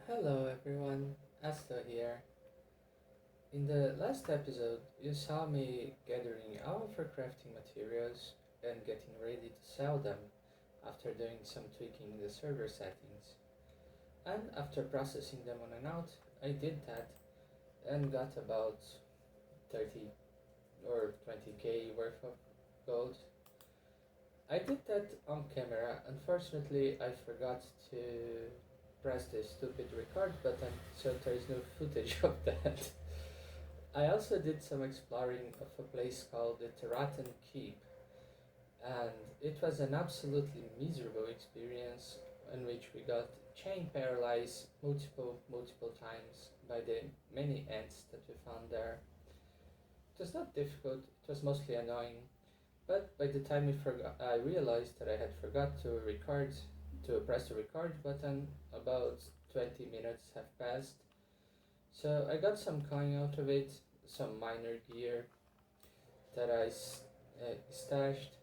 Hello everyone, Asta here. In the last episode, you saw me gathering all of our crafting materials and getting ready to sell them after doing some tweaking in the server settings. And after processing them on a node, I did that and got about 30 or 20k worth of gold. I did that on camera. Unfortunately, I forgot to press the stupid record button, so there is no footage of that. I also did some exploring of a place called the throught Keep, and it was an absolutely miserable experience in which we got chain paralyzed multiple times by the many ants that we found there. It was not difficult, it was mostly annoying, but by the time I realized that I had forgot to press the record button, about 20 minutes have passed. So I got some coin out of it, some minor gear that stashed,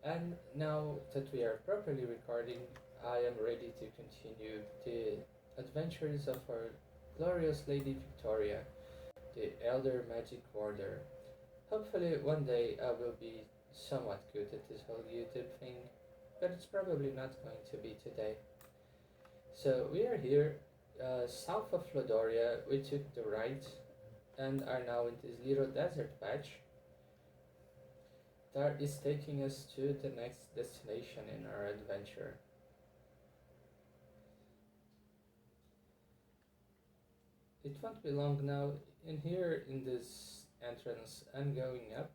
and now that we are properly recording, I am ready to continue the adventures of our glorious Lady Victoria, the Elder Magic Warder. Hopefully, one day I will be somewhat good at this whole YouTube thing, but it's probably not going to be today. So, we are here south of Flodoria. We took the right and are now in this little desert patch that is taking us to the next destination in our adventure. It won't be long now. In here, in this entrance and going up,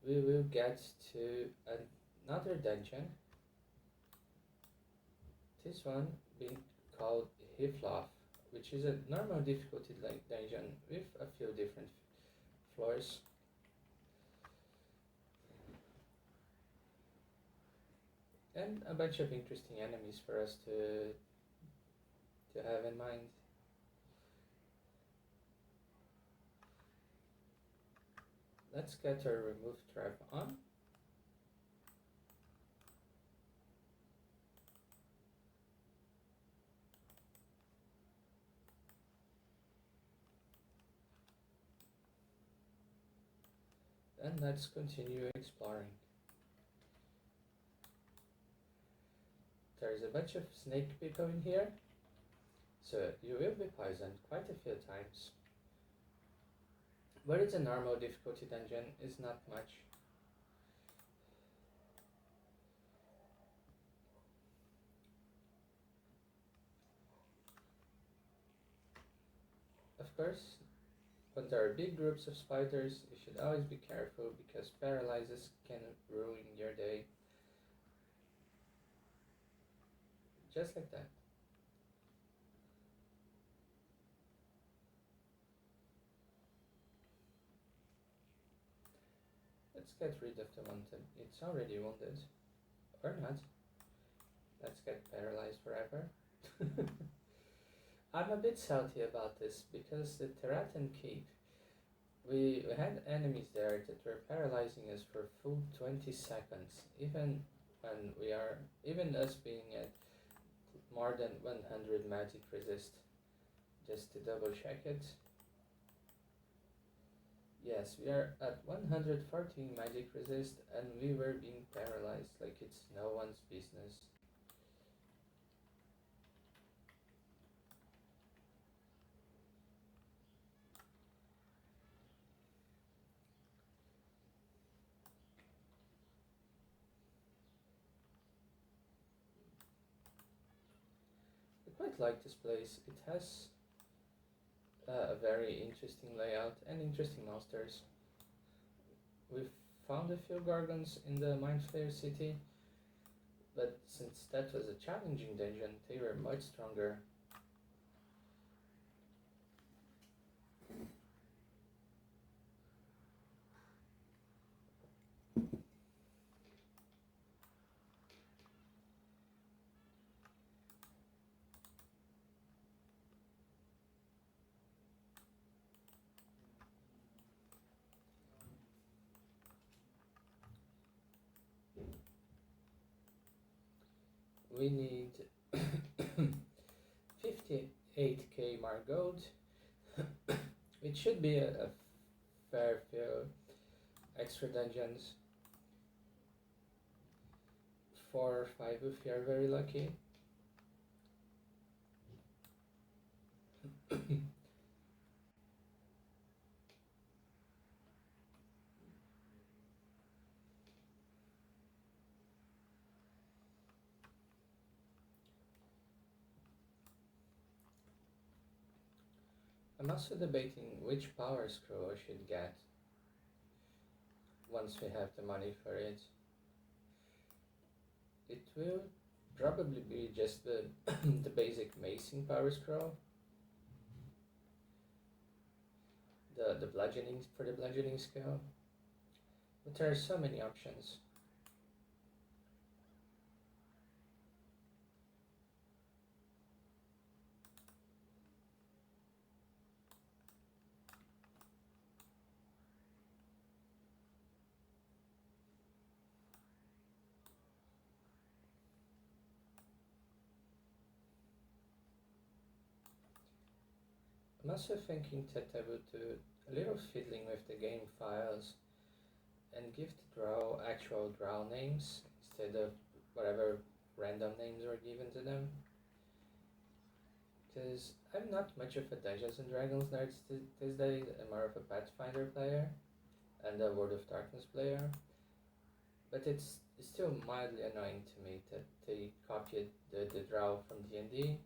we will get to another dungeon. This one being called Hythloth, which is a normal difficulty dungeon with a few different floors. And a bunch of interesting enemies for us to have in mind. Let's get our remove trap on. And let's continue exploring. There's a bunch of snake people in here, so you will be poisoned quite a few times. But it's a normal difficulty dungeon, it's not much. Of course, when there are big groups of spiders, you should always be careful because paralysis can ruin your day. Just like that. Let's get rid of the one that it's already wounded. Or not. Let's get paralyzed forever. I'm a bit salty about this because the Terratan Keep, we had enemies there that were paralyzing us for full 20 seconds, even us being at more than 100 magic resist. Just to double check it. Yes, we are at 114 magic resist and we were being paralyzed like it's no one's business. I quite like this place. It has a very interesting layout and interesting monsters. We've found a few Gorgons in the Mind Flayer city, but since that was a challenging dungeon, they were much stronger. We need 8k Margold. It should be a fair few extra dungeons. 4 or 5 if you are very lucky. I'm also debating which power scroll I should get once we have the money for it. It will probably be just the the basic macing power scroll. The bludgeoning for the bludgeoning skill. But there are so many options. I'm also thinking that I would do a little fiddling with the game files and give the drow actual drow names instead of whatever random names were given to them. Because I'm not much of a Dungeons and Dragons nerd these days. I'm more of a Pathfinder player and a World of Darkness player. But it's still mildly annoying to me that they copied the drow from D&D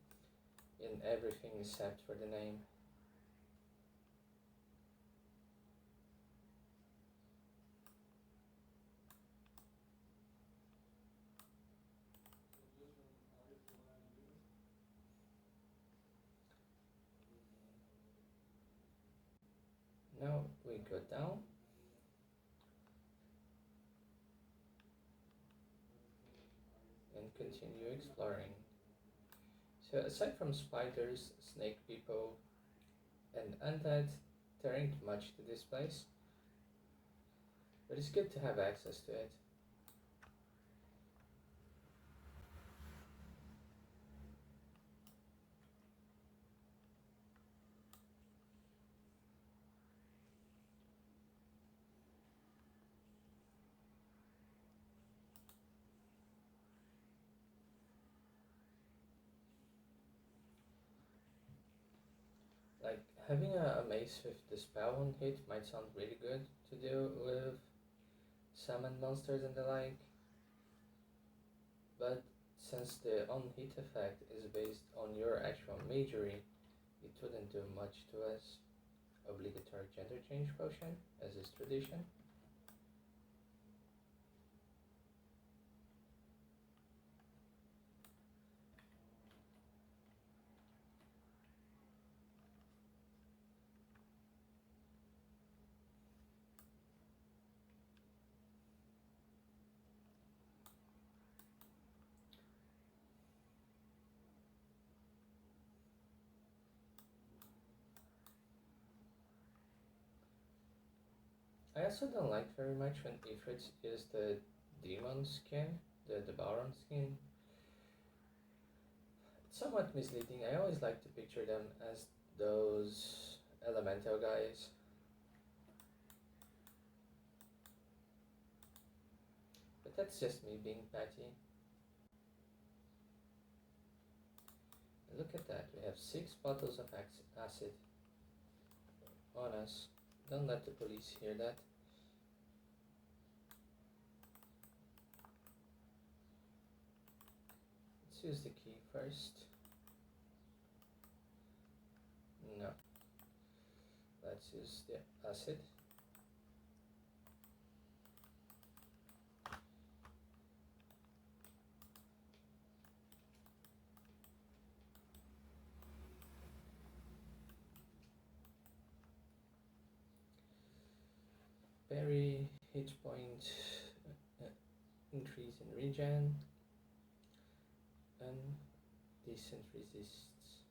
in everything except for the name. Now we go down. And continue exploring. So aside from spiders, snake people, and undead, there ain't much to this place. But it's good to have access to it. Like, having a mace with the spell on hit might sound really good to deal with summon monsters and the like, but since the on hit effect is based on your actual magery, it wouldn't do much to us. Obligatory gender change potion, as is tradition. I also don't like very much when Ifrits use the demon skin, the Bauron skin. It's somewhat misleading. I always like to picture them as those elemental guys. But that's just me being petty. And look at that, we have 6 bottles of acid on us. Don't let the police hear that. Let's use the key first. No. Let's use the acid. Berry, hit point, increase in regen, and decent resists.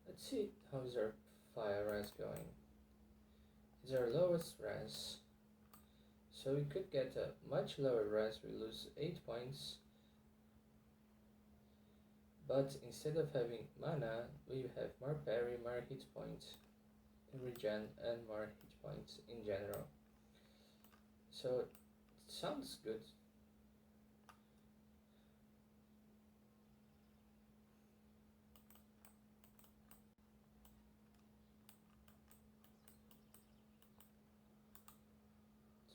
Let's see how's our fire res going. It's our lowest res, so we could get a much lower res. We lose 8 points, But instead of having mana, we have more parry, more hit points in regen, and more hit points in general. So it sounds good.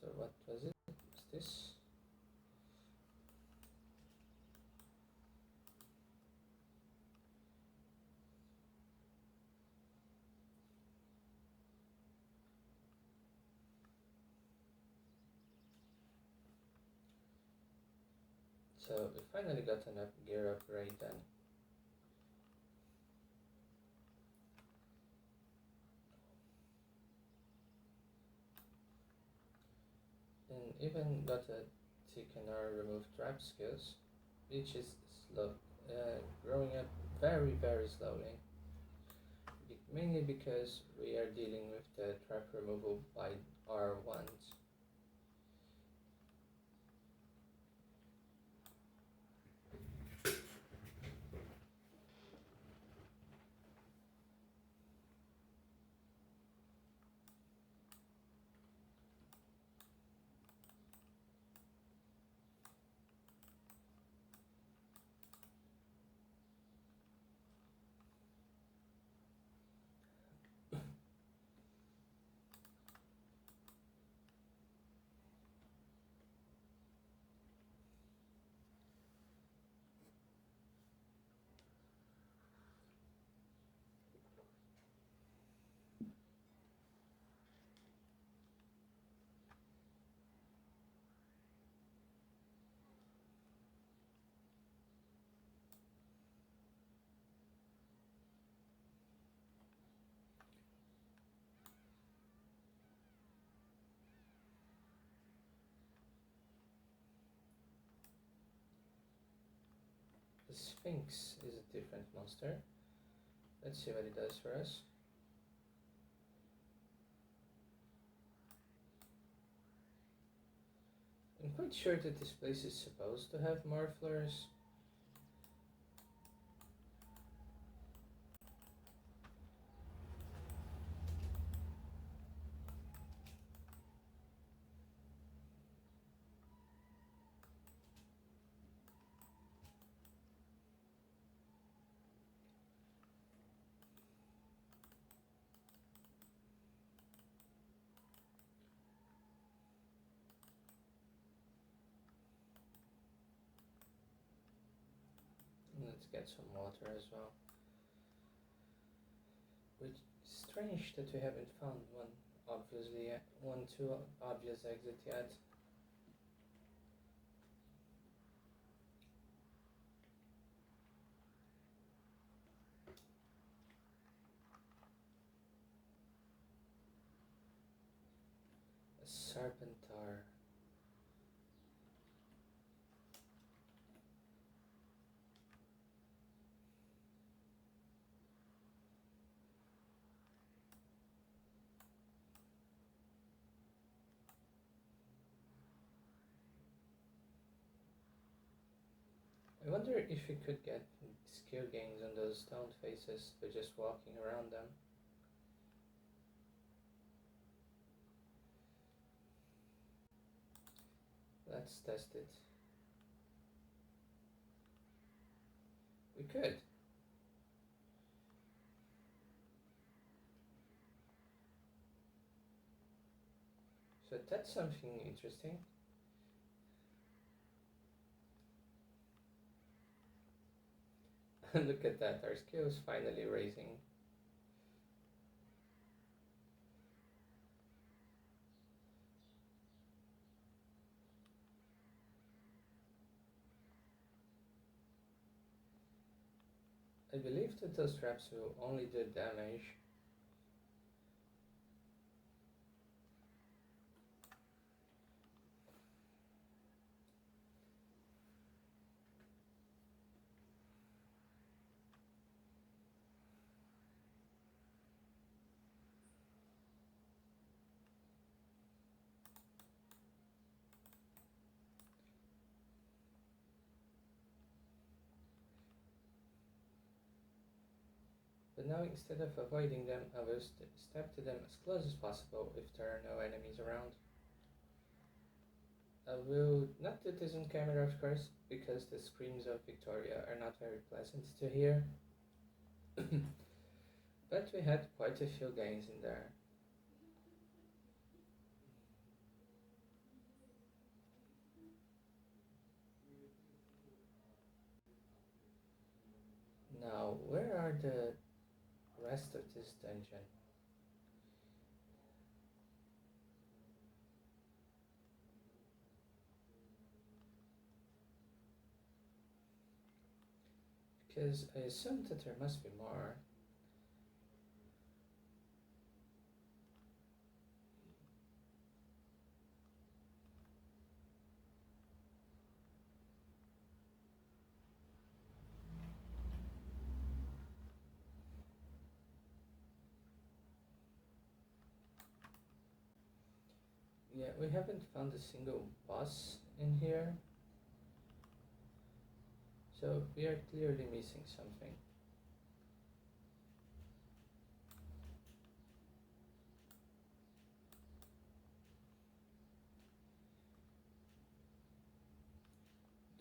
So what was it? What's this? So we finally got an gear upgrade then. And even got a thicken or remove trap skills, which is slow, growing up very slowly. Mainly because we are dealing with the trap removal by our wands. The Sphinx is a different monster. Let's see what it does for us. I'm quite sure that this place is supposed to have more floors. Let's get some water as well. Which is strange that we haven't found one too obvious exit yet. A Serpentar. I wonder if we could get skill gains on those stone faces by just walking around them. Let's test it. We could. So that's something interesting. Look at that, our skill is finally raising. I believe that those traps will only do damage. now instead of avoiding them, I will step to them as close as possible if there are no enemies around. I will not do this on camera, of course, because the screams of Victoria are not very pleasant to hear. But we had quite a few gains in there. Now, where are the rest of this dungeon? Because I assume that there must be more. Yeah, we haven't found a single boss in here. So we are clearly missing something.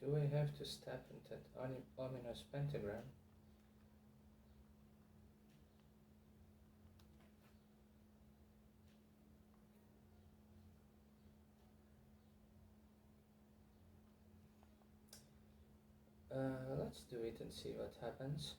Do I have to step in that ominous pentagram? Let's do it and see what happens.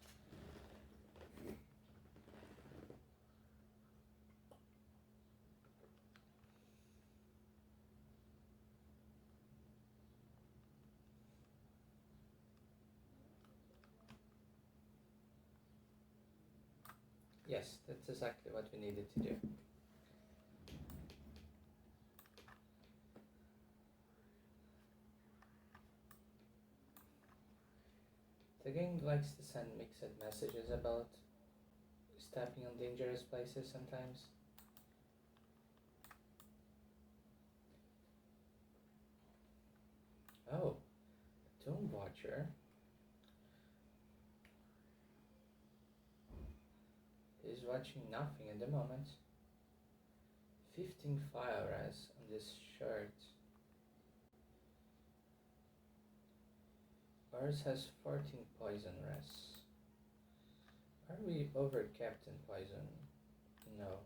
Yes, that's exactly what we needed to do. The game likes to send mixed messages about stepping on dangerous places sometimes. Oh, Tomb Watcher. He's watching nothing at the moment. 15 fire res on this shirt. Ours has 14 poison res. Are we overcapped in poison? No.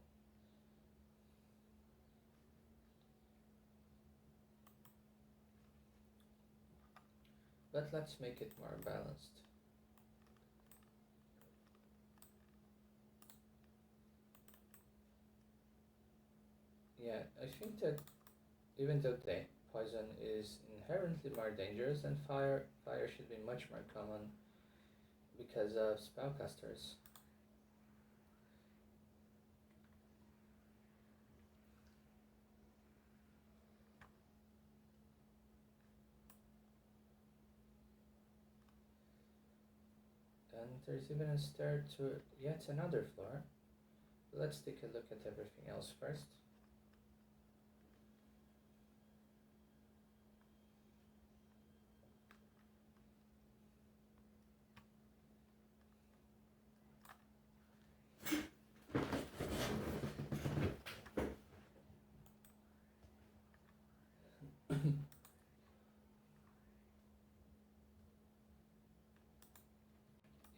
But let's make it more balanced. Yeah, I think that even though poison is inherently more dangerous than fire, fire should be much more common because of spellcasters. And there's even a stair to yet another floor. Let's take a look at everything else first.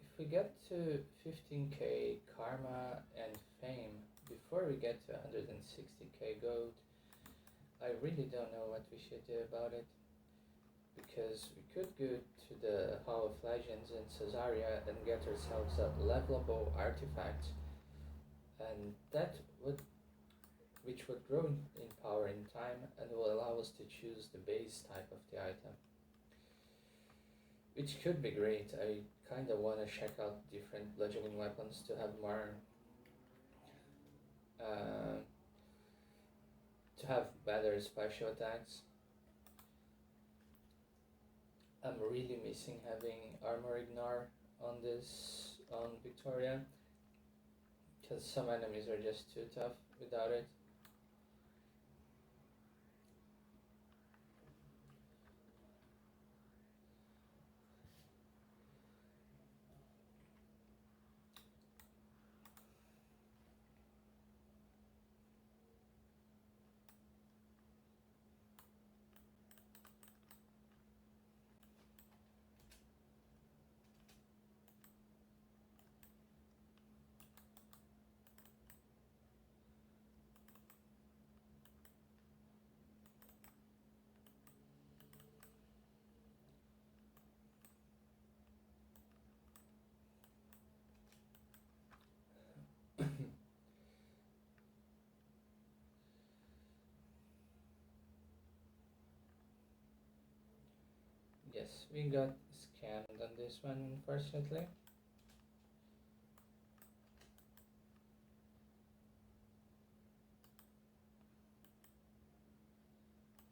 If we get to 15k karma and fame before we get to 160k gold, I really don't know what we should do about it. Because we could go to the Hall of Legends in Caesarea and get ourselves a levelable artifact, and which would grow in power in time and will allow us to choose the base type of the item. Which could be great. I kinda wanna check out different bludgeoning weapons to have more, to have better special attacks. I'm really missing having armor ignore on Victoria, because some enemies are just too tough without it. Yes, we got scammed on this one, unfortunately.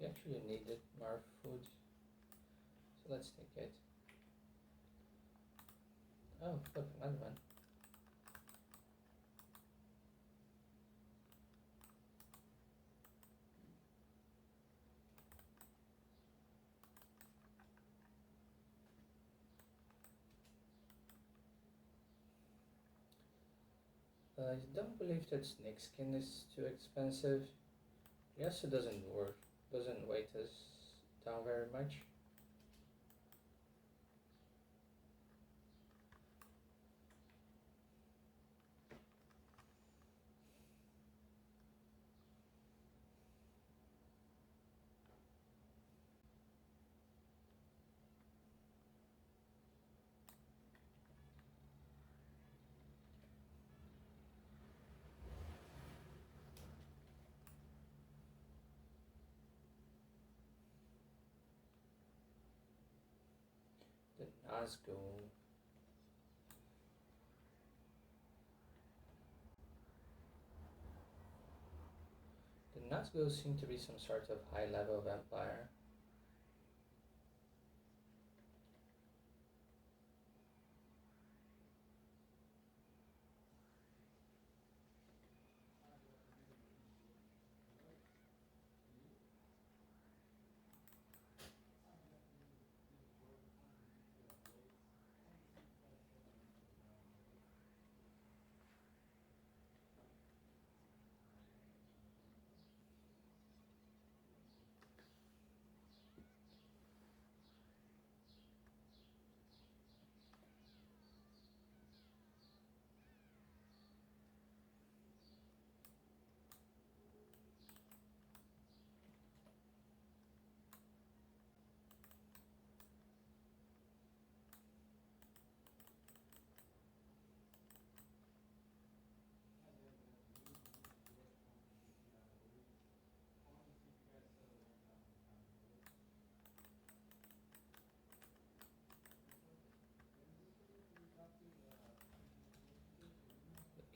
We actually needed more food, so let's take it. Oh, look, another one. I don't believe that snake skin is too expensive. It also doesn't weight us down very much. The Nazgul. The Nazgul seem to be some sort of high level vampire.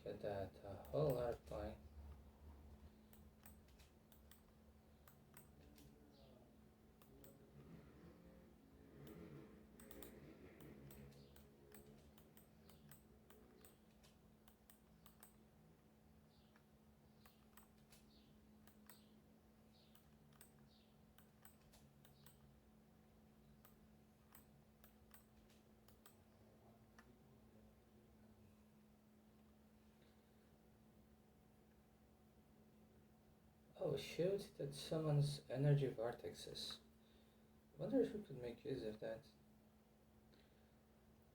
Look at that, a whole lot of pine. Oh shoot, that's someone's energy vortexes. Wonder who could make use of that.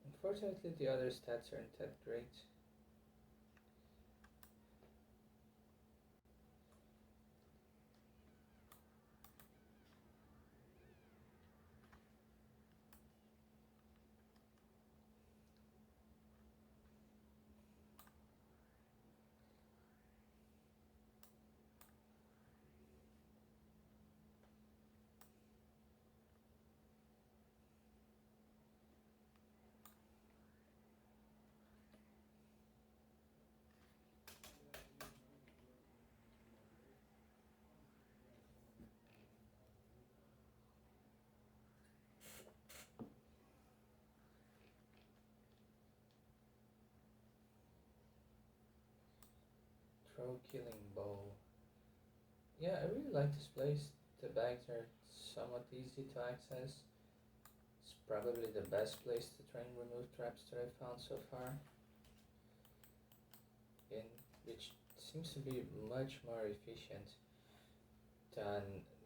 Unfortunately, the other stats aren't that great. Throw killing bow. Yeah, I really like this place. The bags are somewhat easy to access. It's probably the best place to try and remove traps that I've found so far. In which seems to be much more efficient than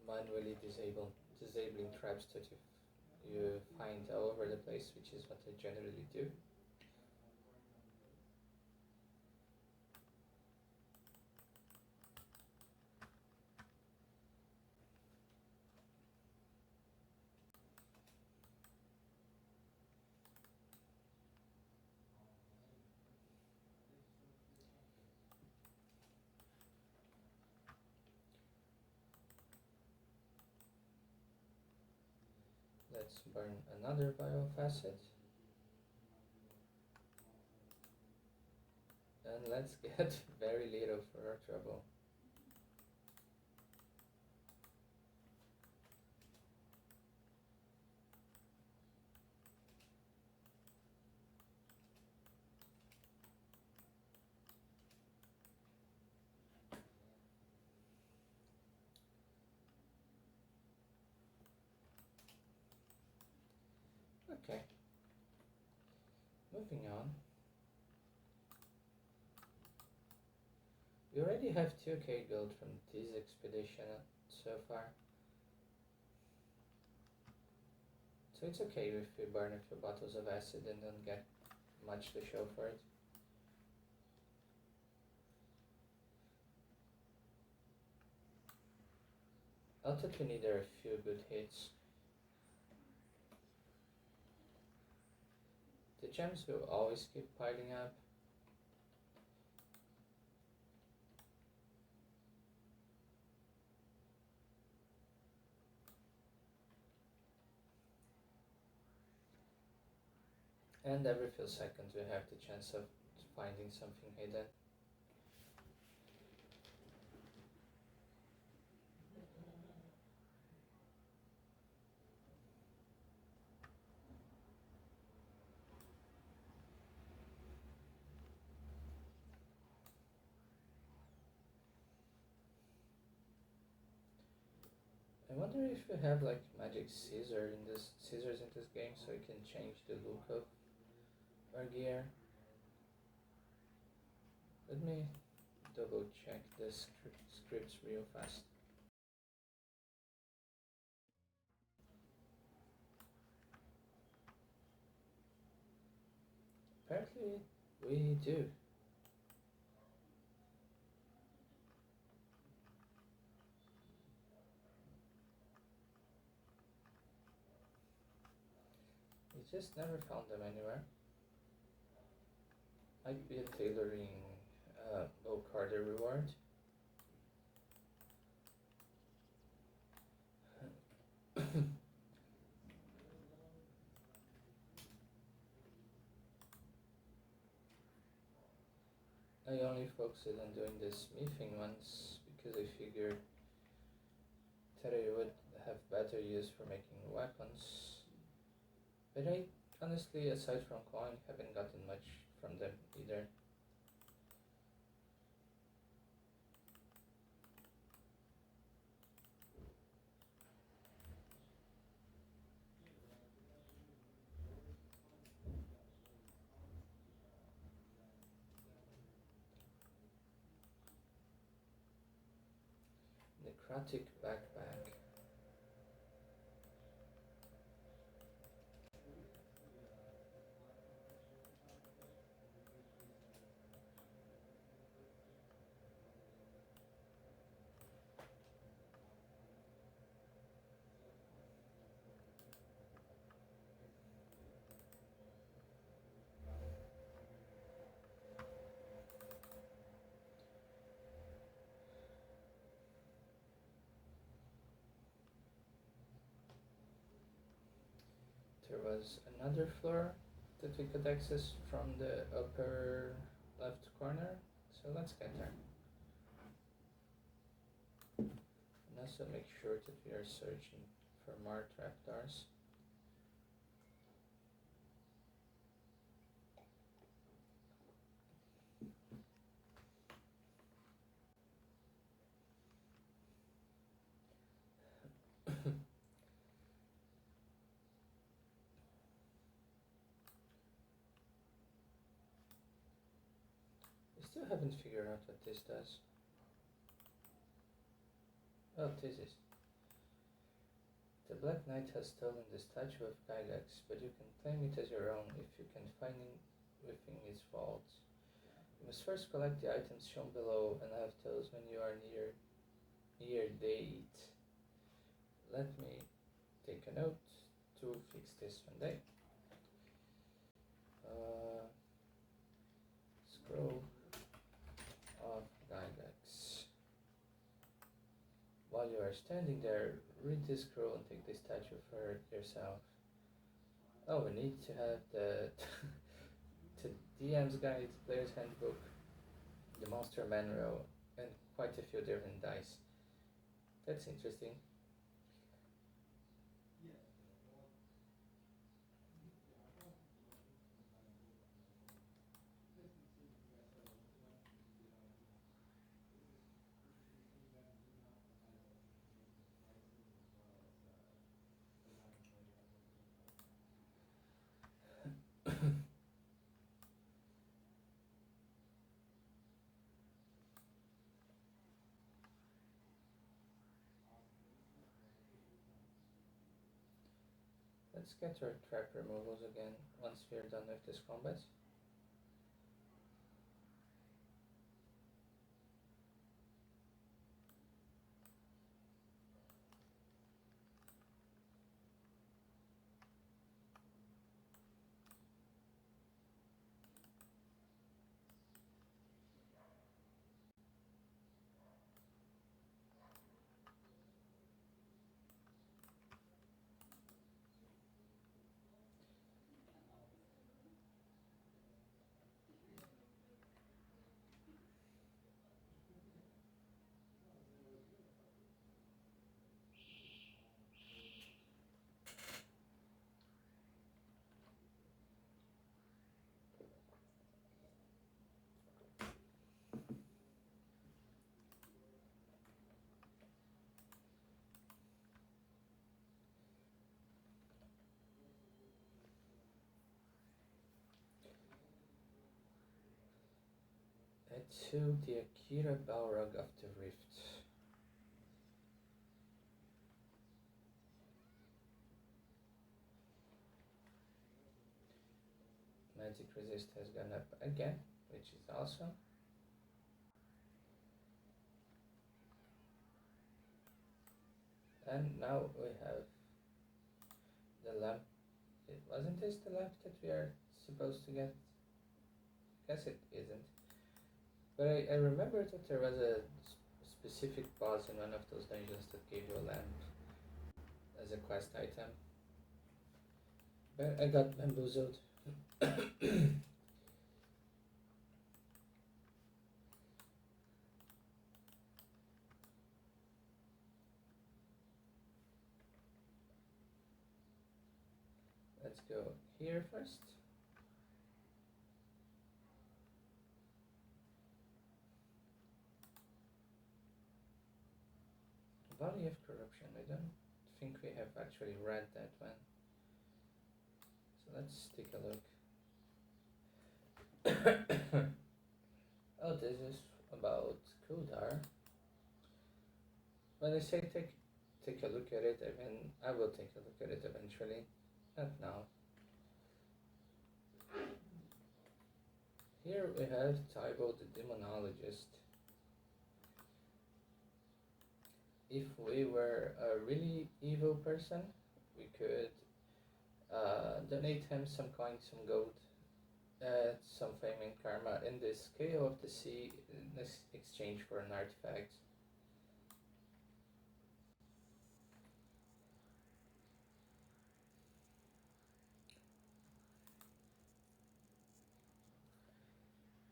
manually disabling traps that you find all over the place, which is what I generally do. let's burn another vial of acid. And let's get very little for our trouble. Okay, moving on. We already have 2k gold from this expedition so far. So it's okay if we burn a few bottles of acid and don't get much to show for it. I'll totally need a few good hits. The gems will always keep piling up. And every few seconds we have the chance of finding something hidden. I wonder if we have like magic scissors in this game, so we can change the look of our gear. Let me double check the scripts real fast. Apparently we do. We just never found them anywhere. Might be a tailoring low carder reward. I only focused on doing the smithing ones because I figured that I would have better use for making weapons. But I honestly, aside from coin, haven't gotten much from them either. Necrotic backpack. There was another floor that we could access from the upper left corner, so let's get there. And also make sure that we are searching for more trapdoors. I still haven't figured out what this does. Oh, this is. The Black Knight has stolen the statue of Gygax, but you can claim it as your own if you can find it within its vaults. You must first collect the items shown below and have those when you are near date. Let me take a note to fix this one day. Scroll of Gygax. While you are standing there, read this scroll and take the statue for yourself. Oh, we need to have the to DM's guide, player's handbook, the monster manual, and quite a few different dice. That's interesting. Let's get our trap removals again once we're done with this combat. To the Akira Balrog of the Rift. Magic resist has gone up again, which is awesome. And now we have the lamp. Wasn't this the lamp that we are supposed to get? Guess it isn't. But I remember that there was a specific boss in one of those dungeons that gave you a lamp as a quest item. But I got bamboozled. Let's go here first. Valley of Corruption. I don't think we have actually read that one. So let's take a look. Oh, this is about Kudar. When I say take a look at it, I mean I will take a look at it eventually. Not now. Here we have Tybo the Demonologist. If we were a really evil person, we could donate him some coins, some gold, some fame and karma in the scale of the sea in exchange for an artifact.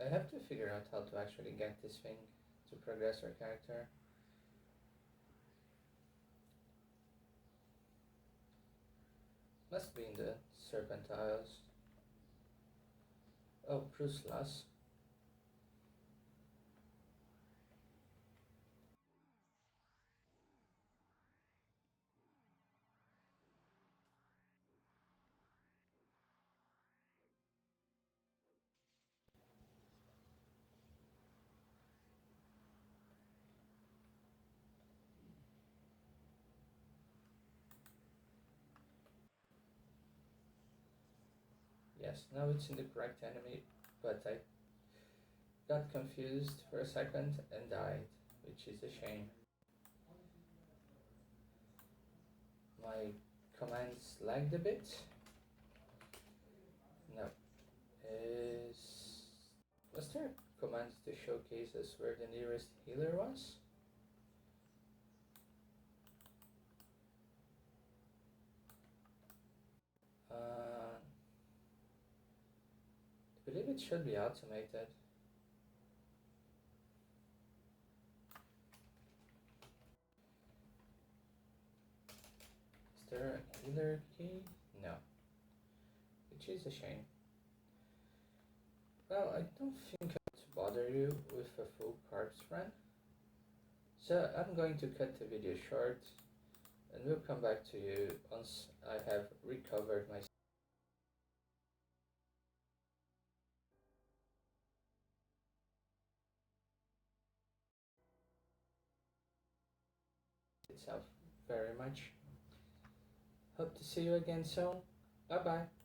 I have to figure out how to actually get this thing to progress our character. Must be in the Serpent Isles. Oh, Pruslas. Yes, now it's in the correct enemy, but I got confused for a second and died, which is a shame. My commands lagged a bit. No. Is was there a command to showcase us where the nearest healer was? believe it should be automated. Is there a healer key? No. Which is a shame. Well, I don't think I want to bother you with a full corpse run. So I'm going to cut the video short and we'll come back to you once I have recovered my itself very much. Hope to see you again soon. Bye bye.